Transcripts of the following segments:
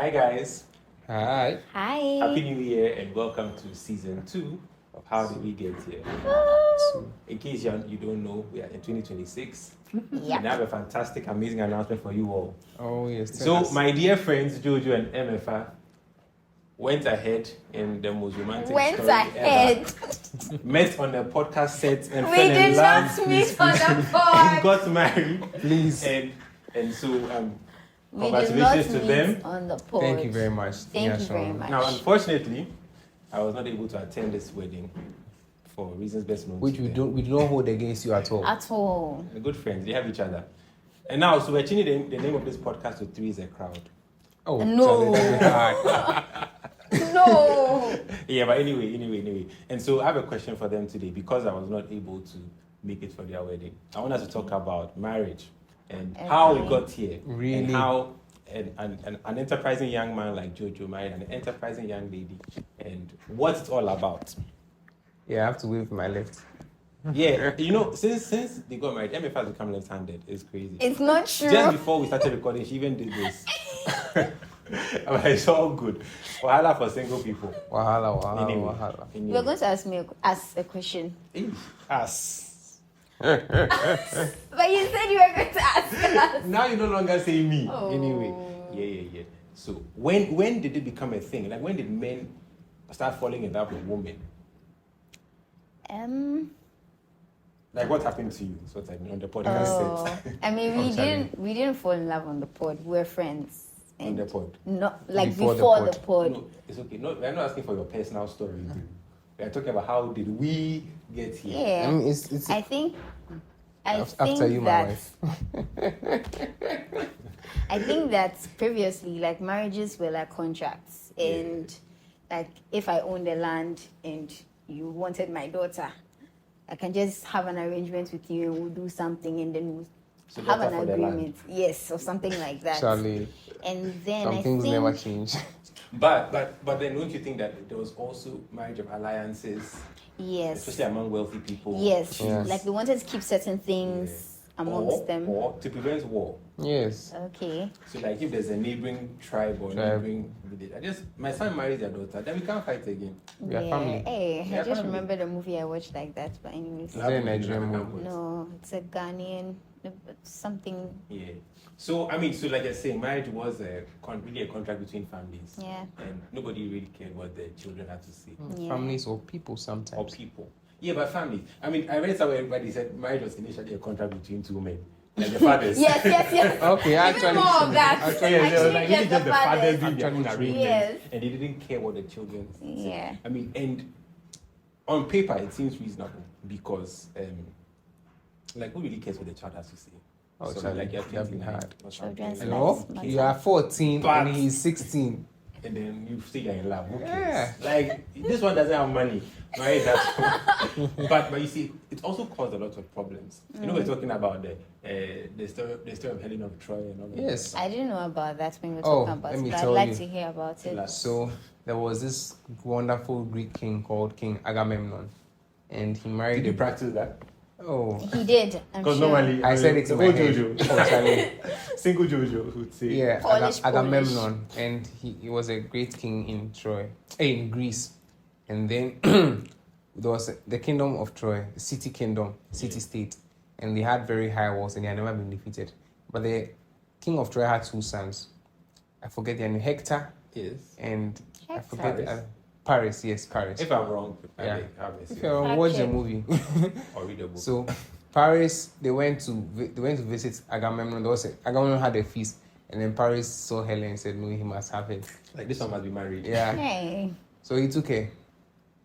Hi guys. Hi. Hi. Happy New Year and welcome to season 2 of How Did We Get Here? In case you don't know, we are in 2026 and I have a fantastic, amazing announcement for you all. Oh yes. So my dear friends Jojo and MFA went ahead in the most romantic story ever. Met on a podcast set and We fell in did love. not meet on the And pod. got married. Please. And so We did congratulations not to meet them. on the pod. Thank you very much. Thank you very much. Now, unfortunately, I was not able to attend this wedding for reasons best known Which to we them. don't hold against you at all. At all. They're good friends. They have each other. And now, so we're changing the name of this podcast to Three is a Crowd. Oh No. Charlie, hard. No. Yeah, but anyway. And so I have a question for them today because I was not able to make it for their wedding. I want us to talk about marriage and how we got here. Really? And how an enterprising young man like Jojo married an enterprising young lady and what it's all about. Yeah, I have to wave with my left. Yeah, you know, since they got married, MF has become left-handed. It's crazy. It's not true. Just before we started recording, she even did this. But it's all good. Wahala for single people. Wahala. You're going to ask a question. Us. But you said you were going to ask us. Now you no longer say me. Oh. Anyway, yeah. So when did it become a thing? Like when did men start falling in love with women? Like what happened to you? Sort of on the podcast set. I mean, we didn't fall in love on the pod. We were friends. On the pod. Not like Before before the the pod. No, it's okay. No, we're not asking for your personal story. We are talking about how did we get here. Yeah. I mean, it's I think after you, my that wife. I think that previously, like marriages were like contracts, and like if I owned the land and you wanted my daughter, I can just have an arrangement with you and we'll do something and then we'll So have daughter an for the land. agreement. Yes, or something like that. Charlie, And then some I things think never change. But then don't you think that there was also marriage of alliances, yes, especially among wealthy people? yes, Yes. like they wanted to keep certain things amongst them. Or to prevent war. Yes. Okay. So like if there's a neighboring tribe or neighboring village, my son marries their daughter, then we can't fight again. We are family. Hey, We are I just family. remember the movie I watched like that. But anyways, Is there a Nigerian movie? no, it's a Ghanaian something. Yeah. So like you're saying, marriage was really a contract between families. Yeah. And nobody really cared what the children had to say. Yeah. Families or people Or sometimes. people. Yeah, but families. I read somewhere everybody said marriage was initially a contract between two men. Like the fathers. Yes. Okay, Even actually, more of that. actually, Yeah, they were Actually, like just really just the the fathers fathers. doing their own Actually, arrangements. Yes. And they didn't care what the children said. Yeah. And on paper it seems reasonable because like who really cares what the child has to say? Oh, So, Charlie, like you're that'd be 29 hard. or something. Children's And, lives. No, matter. you are 14 But- and he's 16. and then you say you're in love. Who Yeah. cares? Like this one doesn't have money. Right? But you see, it also caused a lot of problems. You know, we're talking about the story of Helen of Troy and all of Yes. I didn't know about that when we were Oh, talking about let me it. But I'd tell like you. to hear about it. So there was this wonderful Greek king called King Agamemnon, and he married Did you a. practice that? Oh, He did. I'm Because sure. normally I said it the in my whole head. Jojo, Oh, Charlie. single Jojo would say, Yeah, Polish. Agamemnon, and he was a great king in Troy, in Greece, and then there was the kingdom of Troy, the city kingdom, city state, and they had very high walls and they had never been defeated. But the king of Troy had two sons. I forget their name, Hector yes. and I Hector. forget Paris. Paris. Yes, Paris. If I'm wrong, Yeah. have a If you watch the movie. or read a book. So, Paris, they went to visit Agamemnon. Agamemnon had a feast, and then Paris saw Helen and said, "No, he must have it." Like this one must be married. Yeah. Hey. So he took her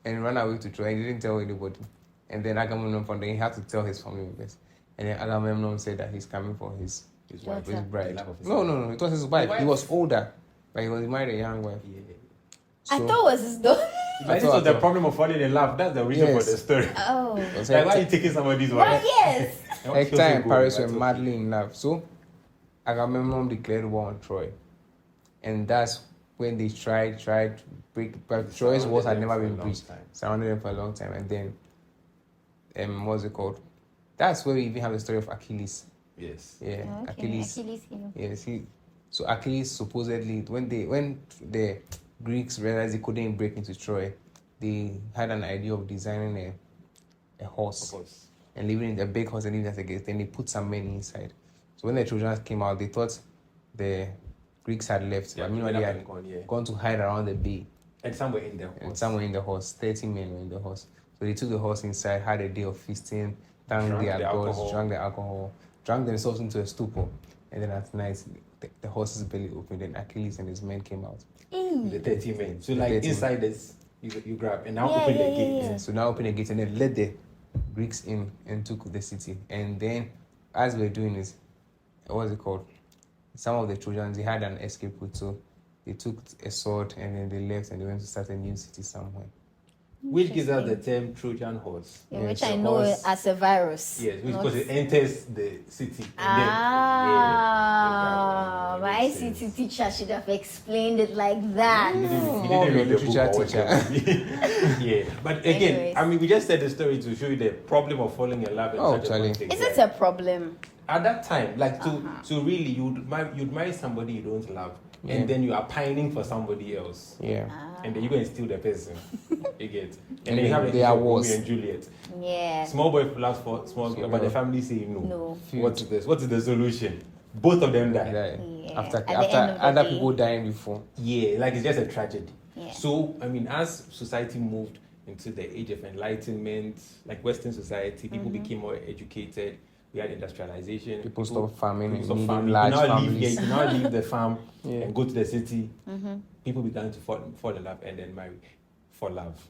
and ran away to Troy. He didn't tell anybody. And then Agamemnon found that he had to tell his family members. And then Agamemnon said that he's coming for his wife. his bride. The love of his No, life. it was his wife. wife? He was older, but he was married a young wife. Yeah. I So- thought it was his daughter. But this was the problem of falling in love. That's the reason Yes. for the story. Oh. It was Like why are you Hector, taking somebody's Well, wife? yes. Hector and Paris were madly in love. So Agamemnon declared war on Troy. And that's when they tried to break, but Troy's walls had never been breached. Surrounded them for a long time. And then, what's it called? That's where we even have the story of Achilles. Yes. Yeah, Okay. Achilles. Achilles heel. Yes, So Achilles supposedly, when the Greeks realized they couldn't break into Troy, they had an idea of designing a horse. Of course. And leaving it a big horse and leaving it as a gate. Then they put some men inside. So when the Trojans came out, they thought the Greeks had left. Yeah, but meanwhile, they had gone to hide around the bay. And somewhere in the horse. And somewhere in the horse. 30 men were in the horse. So they took the horse inside, had a day of feasting, thanked their gods, drank the alcohol, drank themselves into a stupor. And then at night, the horse's belly opened, and Achilles and his men came out. The 30 men. So like inside this, you grab and now open the gate. Yeah. So now open the gate and then let the Greeks in and took the city. And then as we're doing this, what's it called? Some of the Trojans, they had an escape route, so they took a sword and then they left and they went to start a new city somewhere. Which gives us the term Trojan horse. Yeah, which I know as a virus. Yes, because it enters the city. My ICT teacher should have explained it like that. He didn't read the book teacher. Yeah, but again, anyways. I mean, we just said the story to show you the problem of falling in love. Is it a problem? At that time, like to really, you'd marry somebody you don't love. Yeah. And then you are pining for somebody else. Yeah. And then you go and steal the person. You get. And then you have the Romeo and Juliet. Yeah. Small boy loves for small girl, but the family say no. What is this? What is the solution? Both of them die. Yeah. After other people dying before. Yeah, like it's just a tragedy. Yeah. So I mean, as society moved into the age of enlightenment, like Western society, people became more educated. We had industrialization. People stopped farming. You now leave the farm and go to the city. People began to fall in love and then marry for love.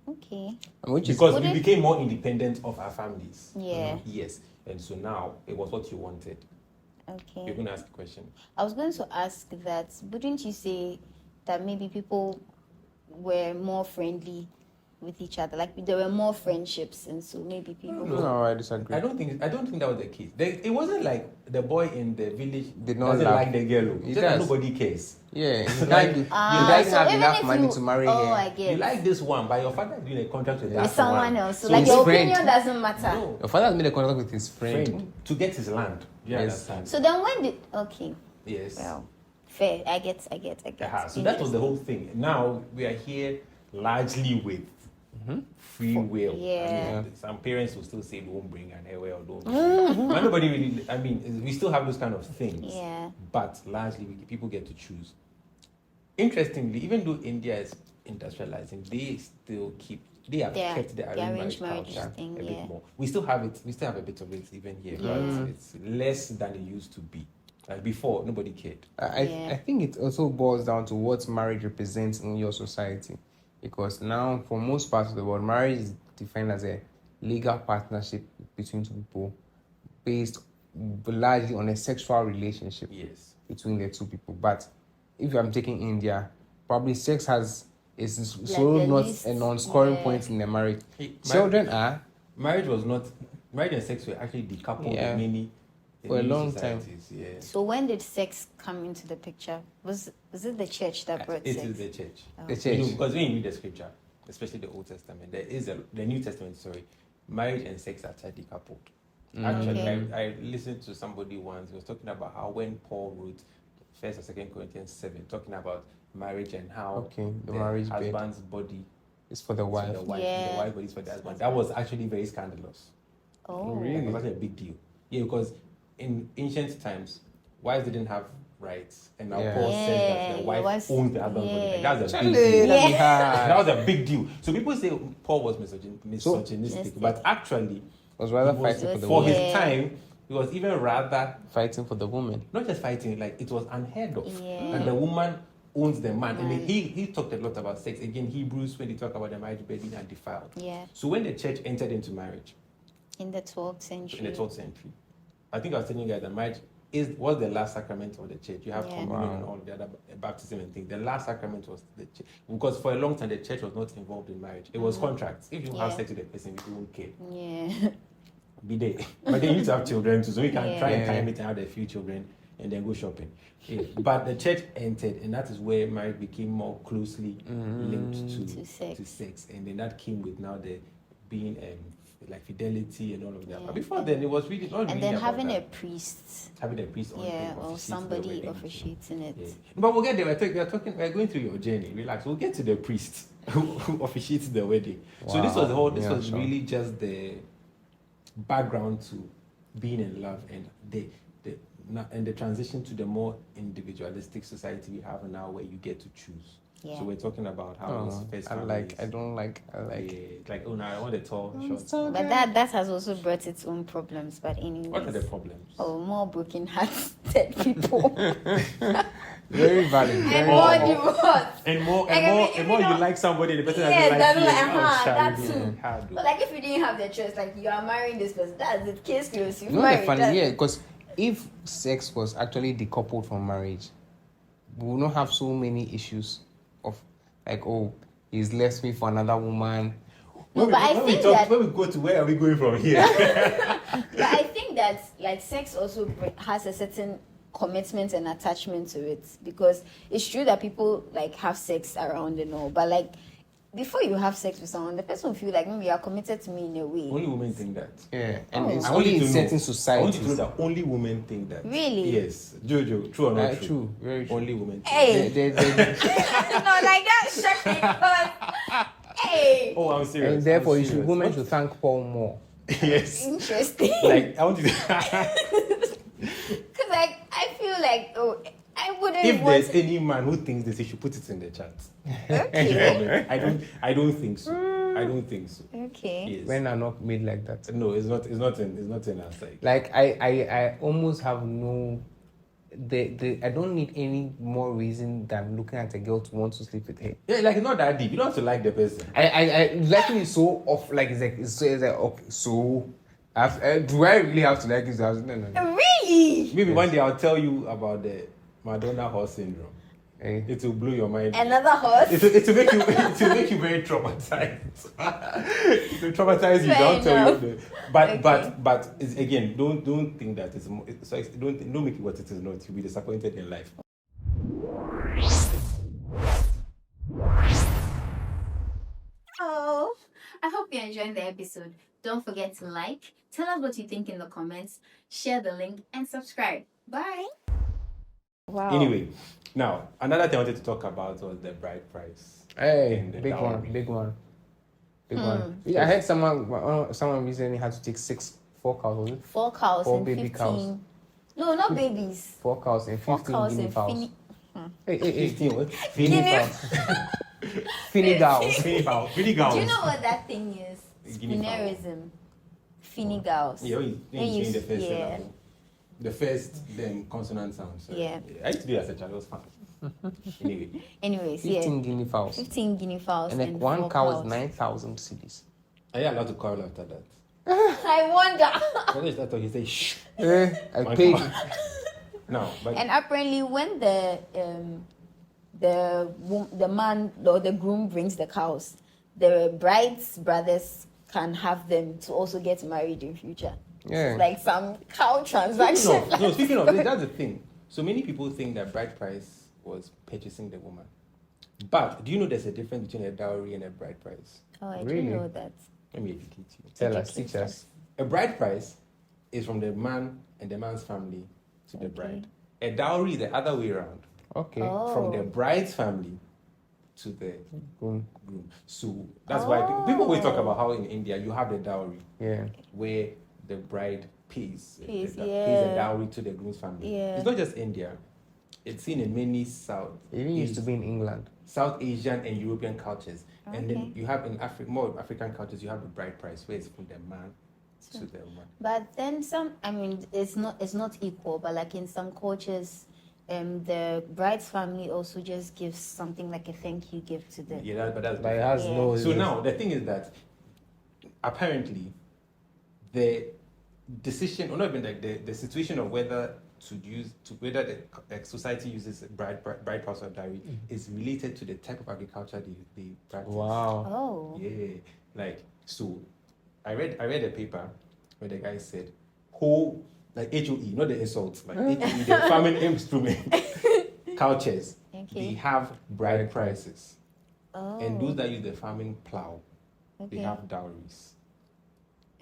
Okay. Because we became more independent of our families. Yeah. Yes. And so now it was what you wanted. Okay. You're going to ask a question. I was going to ask that, wouldn't you say that maybe people were more friendly with each other, like there were more friendships, and so maybe people. No, I disagree. I don't think that was the case. It wasn't like the boy in the village doesn't like the girl. Just that nobody cares. Yeah, you guys have enough money to marry her. I get. You like this one, but your father is doing a contract with someone else. So like your opinion doesn't matter. No. Your father has made a contract with his friend to get his land. Yes. So then when did Yes. Well, fair. I get. So that was the whole thing. Now we are here largely with free will. Yeah. I mean, some parents will still say don't bring an airway or don't. But nobody really. I mean, we still have those kind of things. Yeah. But largely, people get to choose. Interestingly, even though India is industrializing, they still have kept the arranged marriage culture a bit more. We still have it. We still have a bit of it even here, but it's less than it used to be. Like before, nobody cared. I think it also boils down to what marriage represents in your society. Because now, for most parts of the world, marriage is defined as a legal partnership between two people based largely on a sexual relationship between the two people. But if I'm taking India, probably sex is not a non-scoring point in the marriage. Marriage and sex were actually decoupled in many for a long time. Yeah. So when did sex come into the picture? Was it the church that brought sex? It is the church. Oh. The church. Because when you read the scripture, especially the Old Testament, the New Testament, marriage and sex are decoupled. Actually, I listened to somebody once. He was talking about how when Paul wrote 1st or 2nd Corinthians 7, talking about marriage and how the marriage husband's body is for the wife. The wife body is for the husband. That was actually very scandalous. Oh, really? It was actually a big deal. Yeah, because in ancient times, wives didn't have rights, and now Paul says that the wife owns the husband's body. That was a big deal. That was a big deal. So people say Paul was misogynistic, but actually, was rather fighting for the woman. For his time, he was even rather fighting for the woman. Not just fighting, like it was unheard of. Yeah. And the woman owns the man. And he talked a lot about sex. Again, Hebrews, when they talk about the marriage bed being undefiled. Yeah. So when the church entered into marriage in the 12th century. I think I was telling you guys that marriage was the last sacrament of the church. You have communion and all the other baptism and things. The last sacrament was the church. Because for a long time, the church was not involved in marriage. It was contracts. If you have sex with a person, you won't care. Yeah. Be there. But they need to have children too, so we can try and time it and have a few children and then go shopping. Yeah. But the church entered, and that is where marriage became more closely linked to sex. And then that came with now the being like fidelity and all of that. But before then, it was really not. And really then about having that. a priest. Having a priest on or somebody officiating it. Yeah. But we'll get there. We're going through your journey. Relax. We'll get to the priest who officiates the wedding. Wow. So this was really just the background to being in love and the transition to the more individualistic society we have now, where you get to choose. Yeah. So we're talking about how his first family I like. Like, no, I want a tall, short. So but that has also brought its own problems. But anyways. What are the problems? Oh, more broken-hearted people. Very valid. And more divorce. And more you like somebody, the person doesn't like you. That too. But like if you didn't have the choice, like you are marrying this person, that's the case closed. You know the funny, because if sex was actually decoupled from marriage, we would not have so many issues of like, oh, he's left me for another woman. When we go to where are we going from here? But I think that like sex also has a certain commitment and attachment to it, because it's true that people like have sex around and all, but like before you have sex with someone, the person will feel like maybe you are committed to me in a way. Only women think that. Yeah, and it's only in certain societies. I want you to know that only women think that. Really? Yes. Jojo, true or not true? True, very true. Only women think hey. No, like that shocked me because, hey. Oh, I'm serious. And therefore, women should thank Paul more. Yes. Interesting. Like, I want you to... Because like, I feel like, I wouldn't. If there's any man who thinks this, he should put it in the chat. Okay. I don't think so. I don't think so. Okay. Yes. Men are not made like that. No, it's not in our side. Like I almost have no. I don't need any more reason than looking at a girl to want to sleep with her. Yeah, like it's not that deep. You don't have to like the person. I liking is so off. Like it's like okay, so. Do I really have to like this? No. Really? Maybe one day I'll tell you about the Madonna horse syndrome. Hey. It will blow your mind. Another horse? It will make you very traumatized. It will traumatize you. I'll tell you. But it's, again, don't think that don't make it what it is not. You'll be disappointed in life. Oh, I hope you enjoyed the episode. Don't forget to like, tell us what you think in the comments, share the link, and subscribe. Bye. Wow. Anyway, now another thing I wanted to talk about was the bride price. Hey, big one. Yeah, I heard someone recently had to take 4 cows, was it? 4 cows 4 and baby 15. cows. No, not babies. 4 cows and 15 guinea fowls. Hey, 15 what? Guinea fowls. Finigals. Finigals. Do you know what that thing is? Spoonerism. Finigals. Yeah, when you change the first syllable. The first then consonant sound. So yeah. I used to do that as a child. It was fun. Anyways, 15 guinea fowls. 15 guinea fowls. And one cow is 9,000 cedis. Are you allowed to quarrel after that? I wonder. What is that? He said, shh. I paid. No, but and apparently, when the man or the groom brings the cows, the bride's brothers can have them to also get married in future. Yeah. It's like some cow transaction. Speaking of this, that's the thing. So many people think that bride price was purchasing the woman. But do you know there's a difference between a dowry and a bride price? Oh, I really? didn't know that. Let me educate you. Tell us, teach us. A bride price is from the man and the man's family to the bride. A dowry is the other way around. Okay. Oh. From the bride's family to the groom. So that's why people always talk about how in India you have the dowry. Yeah. Where the bride pays pays a dowry to the groom's family. Yeah. It's not just India. It's seen in many It even used to be in England. South Asian and European cultures. Okay. And then you have in more African cultures, you have the bride price, where it's from the man to the woman. But then it's not equal, but like in some cultures, the bride's family also just gives something like a thank you gift to them. Yeah, but it has no. So now the thing is that apparently the decision, or not even like the situation of whether the society uses bride price or dowry is related to the type of agriculture they practice. Wow. Oh. Yeah. Like, so I read a paper where the guy said whole, like HOE, not the insult, like HOE, the farming instrument cultures, they have bride prices. Oh. And those that use the farming plow, they have dowries.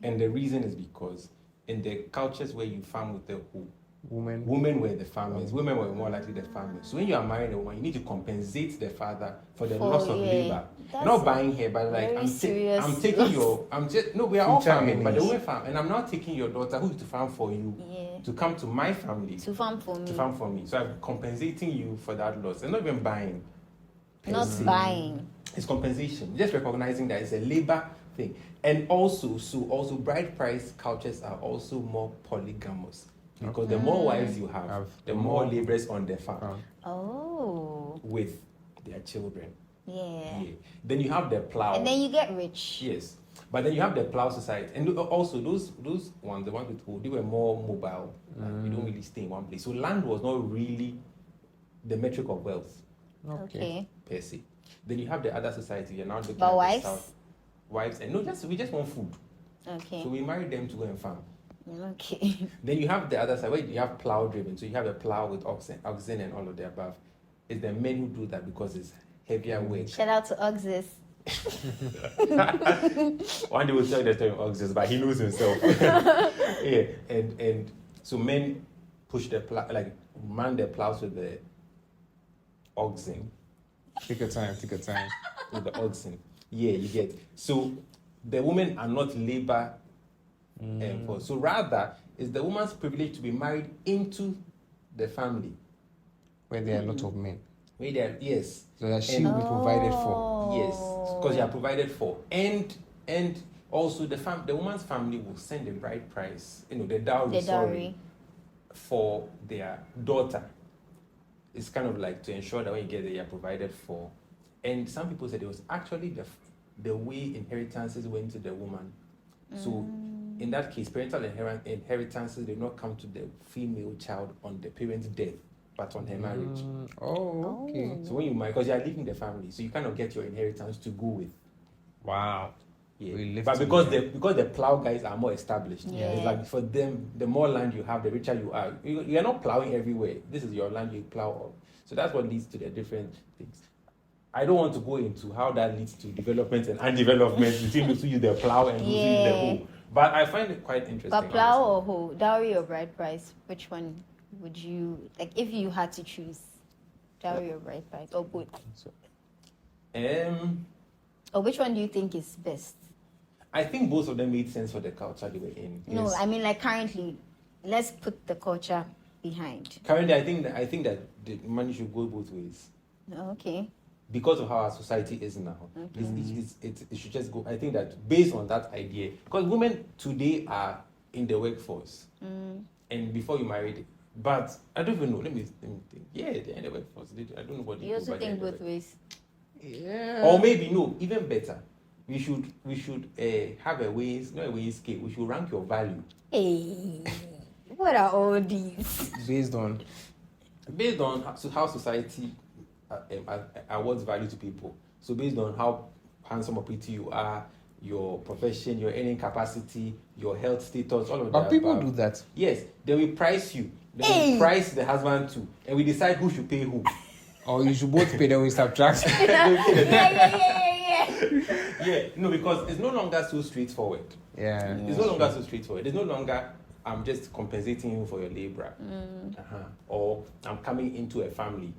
And the reason is because in the cultures where you farm with the who, women were the farmers. Women were more likely the farmers. So when you are marrying a woman, you need to compensate the father for the loss of labor. You're not buying her, but like I'm taking your. We are all farming, but the women farm, and I'm not taking your daughter who is to farm for you to come to my family to farm for me. So I'm compensating you for that loss. And not even buying. Not buying. It's compensation. Just recognizing that it's a labor thing. And also bride price cultures are also more polygamous. Because the more wives you have, the more laborers on the farm. Oh. With their children. Yeah. Then you have the plow. And then you get rich. Yes. But then you have the plow society. And also those ones, the ones with who, they were more mobile. You don't really stay in one place. So land was not really the metric of wealth. Okay. Per se. Then you have the other society. You're now looking but at wives? the south. Wives. And we just want food. Okay. So we marry them to go and farm. Okay. Then you have the other side where you have plow driven. So you have a plow with oxen and all of the above. It's the men who do that because it's heavier work. Shout out to Oxys. One day we'll tell you the story of Oxys, but he knows himself. Yeah, and so men push the plow, like man the plows with the oxen. Take your time. With the oxen. Yeah, you get. So the women are not labor. So rather, it's the woman's privilege to be married into the family. Where there are a lot of men. Yes. So that she will be provided for. Yes, because you are provided for. And also the woman's family will send the bride price, the dowry. For their daughter. It's kind of like to ensure that when you get there, you're provided for. And some people said it was actually the way inheritances went to the woman. So in that case, parental inheritances did not come to the female child on the parent's death, but on her marriage. Oh, okay. So when you marry, because you are leaving the family, so you kind of get your inheritance to go with. Wow. Yeah. But because the plow guys are more established, it's like for them, the more land you have, the richer you are. You are not plowing everywhere. This is your land, you plow on. So that's what leads to the different things. I don't want to go into how that leads to development and undevelopment between those who use the plow and those who use the hoe. But I find it quite interesting. But plow or hoe, dowry or bride price, which one would you, like if you had to choose, dowry or bride price, or both? Or which one do you think is best? I think both of them made sense for the culture they were in. No, yes. I mean like currently, let's put the culture behind. Currently, I think that the money should go both ways. Okay. Because of how our society is now, it should just go. I think that based on that idea, because women today are in the workforce, and before you married, but I don't even know. Let me think. Yeah, they're in the workforce. I don't know what you also think both ways. Yeah. Or maybe no, even better. We should have not a weighing scale. We should rank your value. Hey, what are all these? Based on how society awards value to people. So based on how handsome or pretty you are, your profession, your earning capacity, your health status, all of that. But people do that. Yes. Then we price you. Then we price the husband too. And we decide who should pay who. Or you should both pay, then we subtract. Yeah. No, because it's no longer so straightforward. Yeah. It's no longer so straightforward. It's no longer I'm just compensating you for your labor. Or I'm coming into a family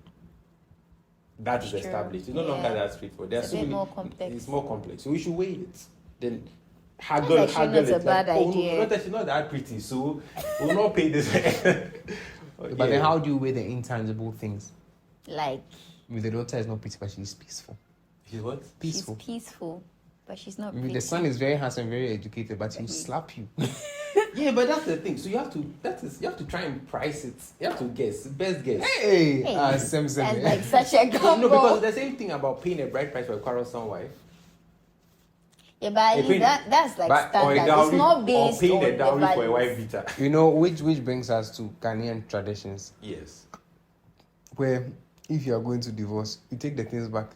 that is established. It's no longer that straightforward. It's a bit more complex. It's more complex. So we should weigh it. Then haggle it. That's a bad idea. She's not that pretty, so we'll not pay this. But then how do you weigh the intangible things? Like? With the daughter is not pretty, but she's peaceful. She's what? Peaceful. She's peaceful, but she's not pretty. The son is very handsome, very educated, but he'll slap you. Yeah, but that's the thing. So you have to try and price it. You have to guess. Best guess. Hey. That's like such a combo. No, because the same thing about paying a bride price for a quarrelsome wife. Yeah, but that's like standard. It's not based or paying on a dowry the for a wife beater. You know, which brings us to Ghanaian traditions. Yes. Where if you are going to divorce, you take the things back.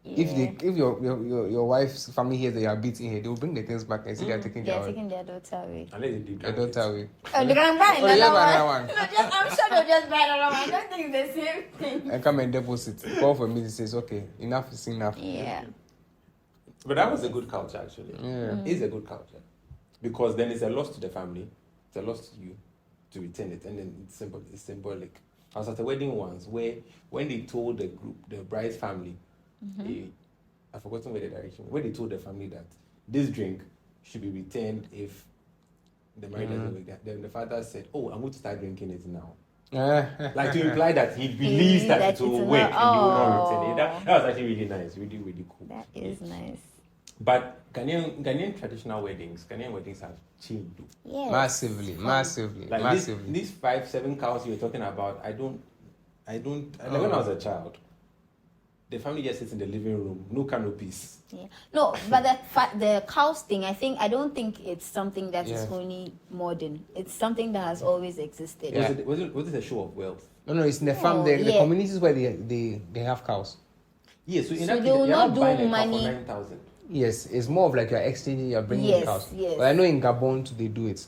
Yeah. If your wife's family hears that you are beating her, they will bring the things back and say they are taking their daughter away. Unless they do their daughter away. Oh, they're gonna buy another one. No, I'm sure they'll just buy another one. I don't think it's the same thing. And come and deposit. Call for me and says, okay, enough is enough. Yeah. But that was a good culture, actually. Yeah. It's a good culture. because then it's a loss to the family, it's a loss to you to return it, and then it's symbolic. I was at a wedding once where when they told the bride's family, I've forgotten where the direction, where they told the family that this drink should be returned if the marriage doesn't work. Then the father said, "Oh, I'm going to start drinking it now." Like to imply that he believes that it will work and he will not return it. That was actually really nice, really, really cool. That is nice. But Ghanaian traditional weddings have changed. Yes. Massively. Like these 5-7 cows you're talking about, I don't like when I was a child, the family just sits in the living room, no canopies. Yeah. No, but the cows thing, I don't think it's something that is only modern. It's something that has always existed. Yeah. Was it a show of wealth? No, it's in the farm. The communities where they have cows. Yeah, so in So that they will case, not buying do a cow money. for 9,000. Yes, it's more of like you're exchanging, you're bringing cows. Yes. But I know in Gabon they do it.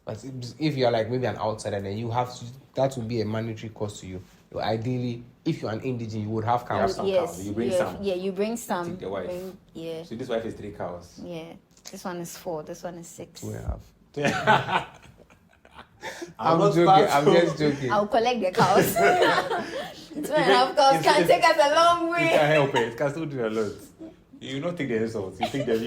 But if you're like maybe an outsider, then you have to, that would be a monetary cost to you. Ideally, if you're an indigene, you would have cows. Cows. You bring some. Yeah, you bring some. Take the wife. So this wife is 3 cows. Yeah. This one is 4. This one is 6. 2.5. I'm just joking. I'll collect the cows. 2.5 cows can take us a long You way. can help it. It can still do a lot. You don't take the insults. You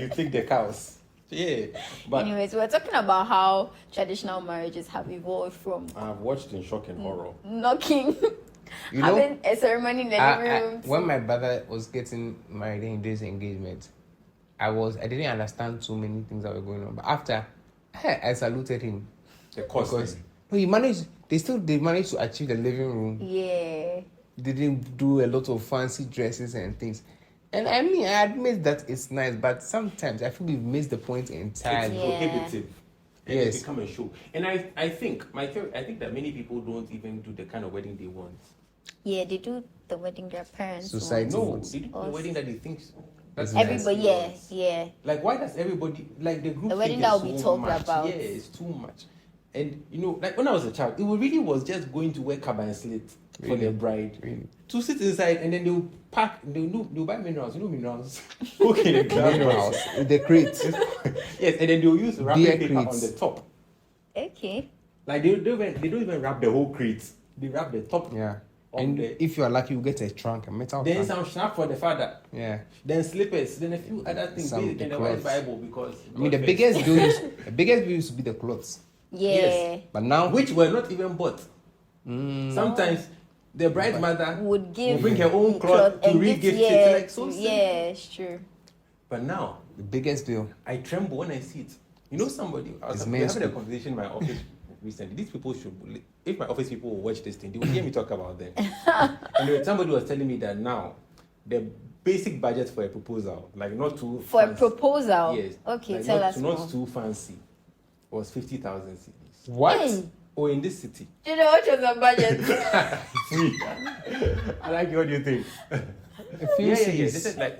take the cows. Yeah. But anyways, we're talking about how traditional marriages have evolved from I've watched in shock and horror. knocking, having a ceremony in the living room. When my brother was getting married and he did his engagement, I didn't understand so many things that were going on. But after, I saluted him. The cost. Because he managed. They managed to achieve the living room. Yeah. They didn't do a lot of fancy dresses and things. And I mean, I admit that it's nice, but sometimes I feel we've missed the point entirely. It's prohibitive. And Yes. it's become a show. And I think that many people don't even do the kind of wedding they want. Yeah, they do the wedding their parents Society. No, wants. they do the wedding that they think. That's Everybody, nice. yeah. Like, why does everybody like the group? The wedding think that is will be so talked much. about. Yeah, it's too much. And like when I was a child, it really was just going to wear kaba and slit for the bride to sit inside, and then they'll buy minerals. You know minerals? Okay, the glass Minerals, the crates. Yes, and then they'll use wrapping Beer paper crates. on the top. Okay. Like they don't even wrap the whole crate. They wrap the top. Yeah. On And the, if you are lucky, you get a trunk, a metal then trunk. some snap for the father. Yeah. Then slippers. Then a few other things. Some Basic in the clothes. White Bible because I mean, the God biggest first. bill used to be the clothes. Yeah. Yes. But now, Which were not even bought. Sometimes the bride's mother Would give bring her own cloth to and re-gift gift, it. Like so simple. yeah, it's true. But now the biggest bill. I tremble when I see it. You know, somebody. I was It's having a mainstream. conversation in my office recently. These people should. If my office people will watch this thing, they will hear me talk about them. And then somebody was telling me that now the basic budget for a proposal, like not too For a fancy, proposal. yes, Okay, like tell not, us not more. too fancy, was 50,000 cedis. What? Hey, Oh, in this city, do you know what was the budget? free. I like it. What do you think? A few Yeah. cities. This is like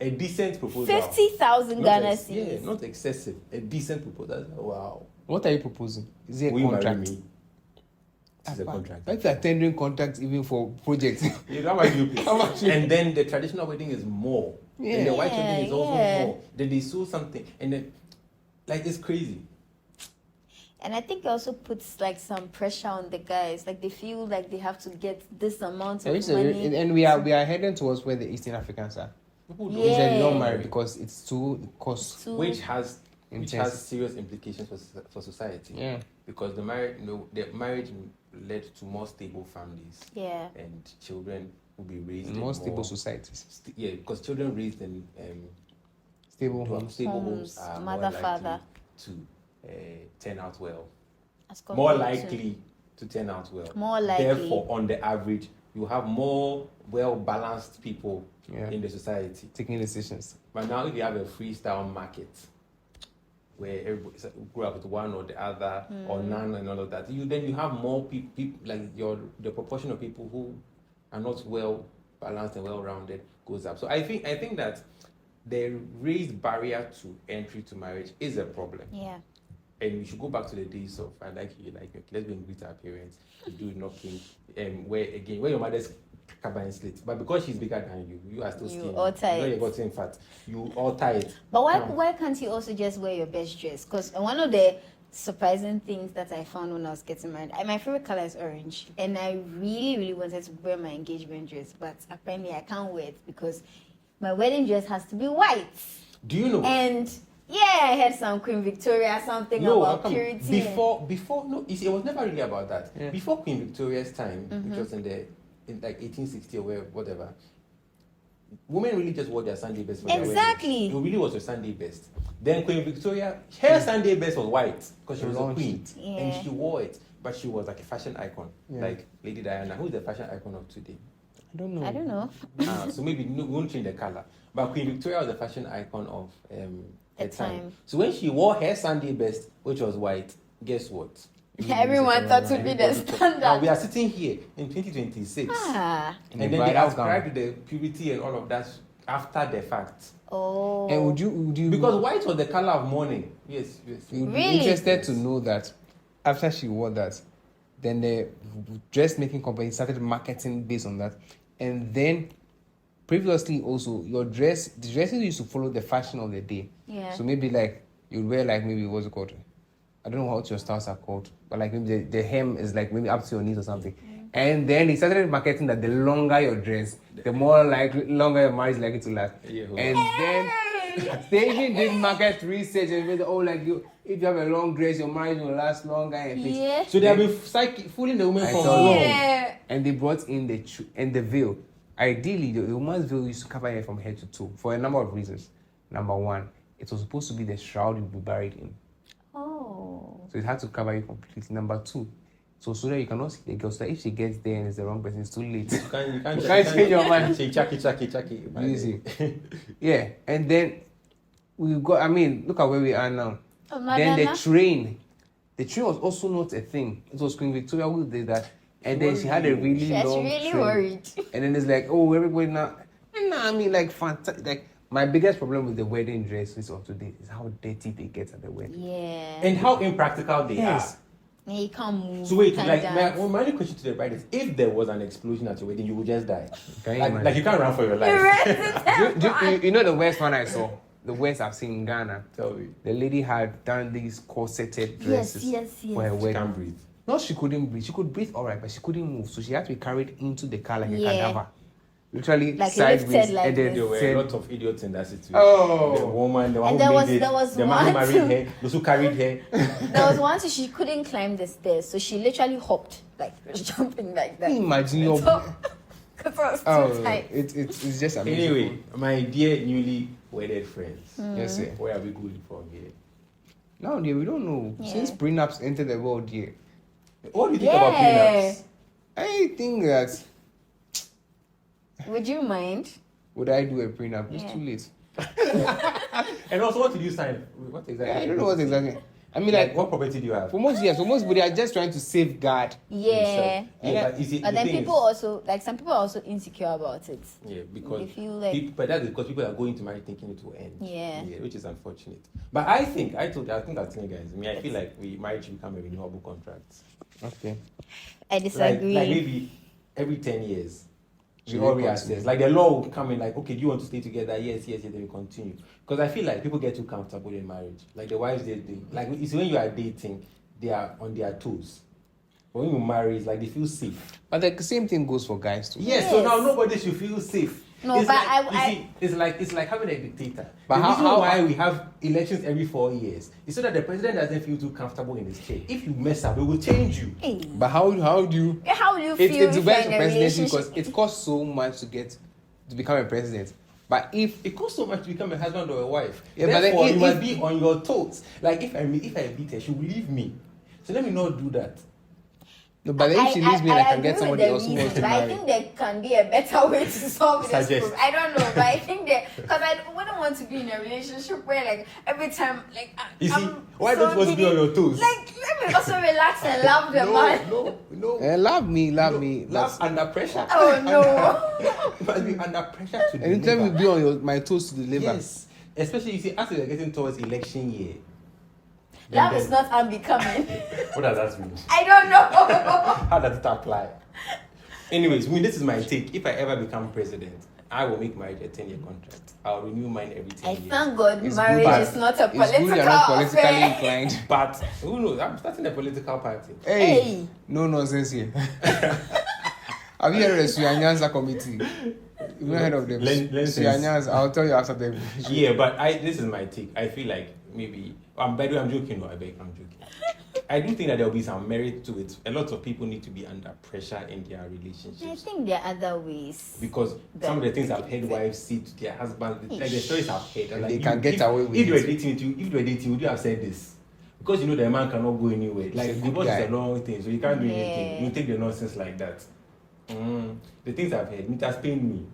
a decent proposal. 50,000 Ghana Yeah, cedis. not excessive. A decent proposal. Wow. What are you proposing? Is it a Will you marry contract? me? This is a contract. If you are tendering contracts even for projects. You know how much you pay. How much you And then the traditional wedding is more. Yeah. And the white wedding is also Yeah. more. Then they sew something. And then, like, it's crazy. And I think it also puts like some pressure on the guys. Like they feel like they have to get this amount of money. And we are heading towards where the Eastern Africans are. People Yeah. don't They said they don't Yeah. marry because it costs. To- which has Intense. serious implications for society. Yeah. Because the marriage led to more stable families. yeah. And children will be raised In in more stable societies. because children raised in Stable homes. stable homes are Mother, more likely father. to turn out well. As More compared to- likely to turn out well. More likely. Therefore, on the average, you have more well-balanced people Yeah. in the society. Taking decisions. But now, if you have a freestyle market where everybody grew up with one or the other or none and all of that, then you have more people like the proportion of people who are not well balanced and well-rounded goes up. So I think that the raised barrier to entry to marriage is a problem. Yeah. And we should go back to the days of let's go and greet our parents, you do knocking, where your mother's cover slit. But because she's bigger than you, you are still skinny. You alter it. You got in fat. You alter it. But why can't you also just wear your best dress? Because one of the surprising things that I found when I was getting married, my favorite color is orange, and I really, really wanted to wear my engagement dress, but apparently I can't wear it because my wedding dress has to be white. Do you know? And I heard some Queen Victoria something about purity. Before, no, it was never really about that. Yeah. Before Queen Victoria's time, which was in like 1860 or whatever, women really just wore their Sunday best for their Exactly. weddings. It really was a Sunday best. Then Queen Victoria, her Sunday best was white because she was a queen, and she wore it. But she was like a fashion icon, like Lady Diana. Who's the fashion icon of today? I don't know. I don't know. So maybe we won't change the color. But Queen Victoria was the fashion icon of her time. So when she wore her Sunday best, which was white, guess what? Everyone thought to be the standard. Now we are sitting here in 2026. Ah. And then they ascribed the purity and all of that after the fact. Oh. And would you Because white was the color of mourning. Yes. You'd be Really? interested to know that after she wore that, then the dressmaking company started marketing based on that. And then previously also the dresses used to follow the fashion of the day. Yeah. So maybe like you'd wear like maybe what's it called? I don't know what your styles are called, but like maybe the hem is like maybe up to your knees or something. And then they started marketing that the longer your dress, the more longer your marriage is likely to last. Yeah. And then they even did market research and made if you have a long dress, your marriage will last longer and things. Yeah. So they have been fooling the women for long. Yeah. And they brought in the veil. Ideally, the woman's veil used to cover her from head to toe for a number of reasons. Number one, it was supposed to be the shroud you'd be buried in. Oh. So it had to cover you completely. Number two, so that you cannot see the girl. So that if she gets there and it's the wrong person, it's too late. You can't change your mind. Chucky. Easy. Yeah. And then look at where we are now. Oh, Then the train was also not a thing. It was Queen Victoria who did that. And then she had a really long train. Worried. And then it's like, oh, everybody now. Like fantastic. Like my biggest problem with the wedding dresses of today is how dirty they get at the wedding. Yeah. And how impractical they are. And you can't move. So wait, like my only question to the bride is: if there was an explosion at your wedding, you would just die. Like you can't run for your life. You know the worst one I saw? The worst I've seen in Ghana. Tell me. The lady had done these corseted dresses for her wedding. She can't breathe. No, she couldn't breathe. She could breathe all right, but she couldn't move. So she had to be carried into the car like a cadaver. Literally like sideways. Lifted like and then There were a lot of idiots in that situation. Oh. The woman, the one And who there made was it, the one man who married too. her, those who carried her. There was once she couldn't climb the stairs, so she literally hopped, like jumping like that. Imagine your. Because it was too tight. It's just amazing. Anyway, my dear newly wedded friends, Yes, sir. where are we going from here? No, dear, we don't know. Yeah. Since prenups entered the world, dear, What do you think about prenups? I think that Would you mind? would I do a prenup? It's Yeah. too late. And also, what did you sign? What exactly? I don't know what exactly. I mean, Like, like what property do you have? for most people, they are just trying to safeguard. Yeah. Yeah, but, you see, But the then thing people is, also, like some people are also insecure about it. yeah, because They feel like, but that's because people are going to marry thinking it will end. Yeah. Which is unfortunate. But I think I think I was telling you guys. I feel like marriage should become a renewable contract. Okay. I disagree. Like maybe every 10 years. We Should all we reassess. continue? Like the law will come in like, okay, do you want to stay together? Yes, then we continue. Because I feel like people get too comfortable in marriage. Like the wives, they like you see when you are dating, they are on their toes. But when you marry, it's like they feel safe. But the same thing goes for guys too. Yes, so now nobody should feel safe. No, it's but like, you see, it's like having a dictator. But the reason how- why we have elections every 4 years is so that the president doesn't feel too comfortable in his chair. If you mess up, we will change you. Hey. But how do you? How do you It feel if depends you're on in a presidency relationship? because it costs so much to become a president. But if It costs so much to become a husband or a wife. Yeah, but then Therefore, you if- must be on your toes. Like if I beat her, she will leave me. So let me not do that. no, but then if she leaves me, I can agree get with somebody the else who reasons, wants to but I marry. think there can be a better way to solve this Suggest. problem. I don't know, but I think that because I wouldn't want to be in a relationship where like every time like You see, I'm why don't you want to be on your toes? Like let me also relax and love the man. No. Love me. Love under pressure. Oh no. You must be under pressure to Anytime you deliver. be on my toes to deliver. Yes. Especially, you see, as we're getting towards election year. Love is not unbecoming. What does that mean? I don't know. How does it apply? Anyways, this is my take. If I ever become president, I will make marriage a 10-year contract. I'll renew mine every 10 years. I thank God It's marriage good, is not a It's good political you're not politically affair. inclined. But who knows? I'm starting a political party. Hey, no nonsense here. Have you heard of the Suyanyanza committee? You've not heard of them? Suyanyanza, I'll tell you after the Yeah, but this is my take. I feel like maybe by the way, I'm joking. No, I beg, I'm joking. I do think that there will be some merit to it. A lot of people need to be under pressure in their relationships. I think there are other ways. Because some of the things I've heard wives say to their husbands, like the stories I've heard, And like they can get away with if you it. were dating, would you have said this? Because you know the man cannot go anywhere. He's Like a good divorce guy. is a long thing, so you can't do Yeah. anything. You take the nonsense like that. The things I've heard, it has pained me.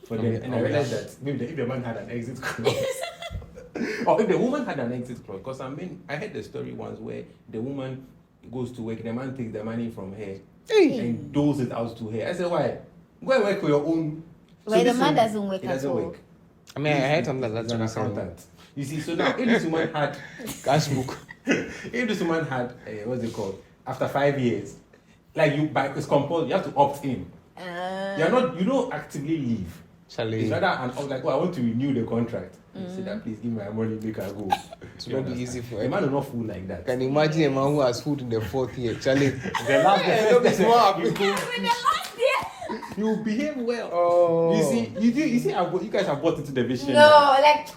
For them, and I realized that maybe if the man had an exit clause, or if the woman had an exit clause, because I heard the story once where the woman goes to work, the man takes the money from her and doles it out to her. I said, why? Go and work for your own. Where the this man one, doesn't work it at doesn't all. work. I mean, I heard something like He's that. an accountant. You see, so now if this woman had Cash book. if this woman had what's it called? After 5 years, like it's compulsory, you have to opt in. You don't actively leave. Charlie. It's rather like, I want to renew the contract. You say that, please give me my money, make her go. It will not be easy for a man will not fool like that. Can you imagine a man who has food in the 4th year? Charlie. The last you behave well. Oh. You see, you guys have bought into the vision. No, like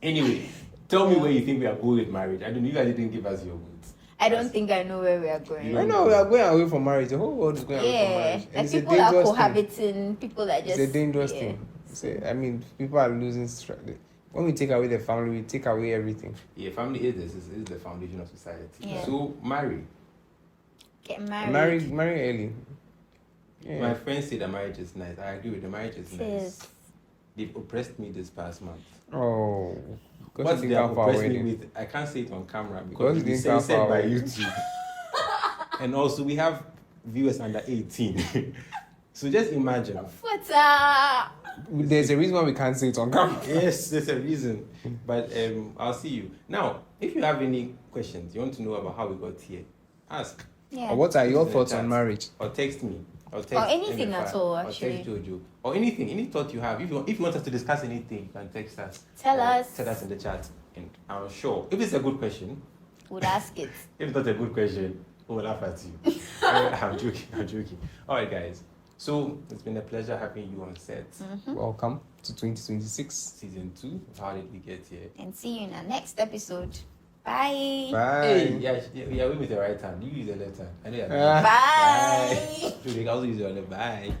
Anyway, tell me where you think we are going with marriage. I don't know. You guys didn't give us your goods. I don't think I know where we are going. I know we are going away from marriage. The whole world is going away from Yeah, marriage. And like it's a people are dangerous thing. cohabiting. People are just. It's a dangerous yeah. thing. I mean, people are losing strength. When we take away the family, we take away everything. Yeah, family is the foundation of society. Yeah. So marry. Get married. Marry early. Yeah. My friends say that marriage is nice. I agree with the marriage is nice. Yes. They've oppressed me this past month. Oh. What they have oppressed me with, I can't say it on camera because Because it's it didn't censored come by for YouTube. And also we have viewers under 18. So just imagine. What's up? There's a reason why we can't say it on camera. Yes, there's a reason. But I'll see you. Now, if you have any questions, you want to know about how we got here, ask. Yeah. Or what are your Put it in the thoughts chat. on marriage? Or text me. Or text anything MFI, at all, Or actually. text Jojo. Or anything, any thought you have. If you want us to discuss anything, you can text us. Tell Or us. Tell us in the chat. And I'm sure, if it's a good question, Would ask it. if it's not a good question, we will laugh at you. I'm joking. All right, guys. So it's been a pleasure having you on set. Welcome to 2026. Season 2. How did we get here? And see you in our next episode. Bye. Bye. Hey, yeah, we with the right hand. You use the left hand. I know you have the Ah. left. Bye. Bye. You can also use your left. Bye.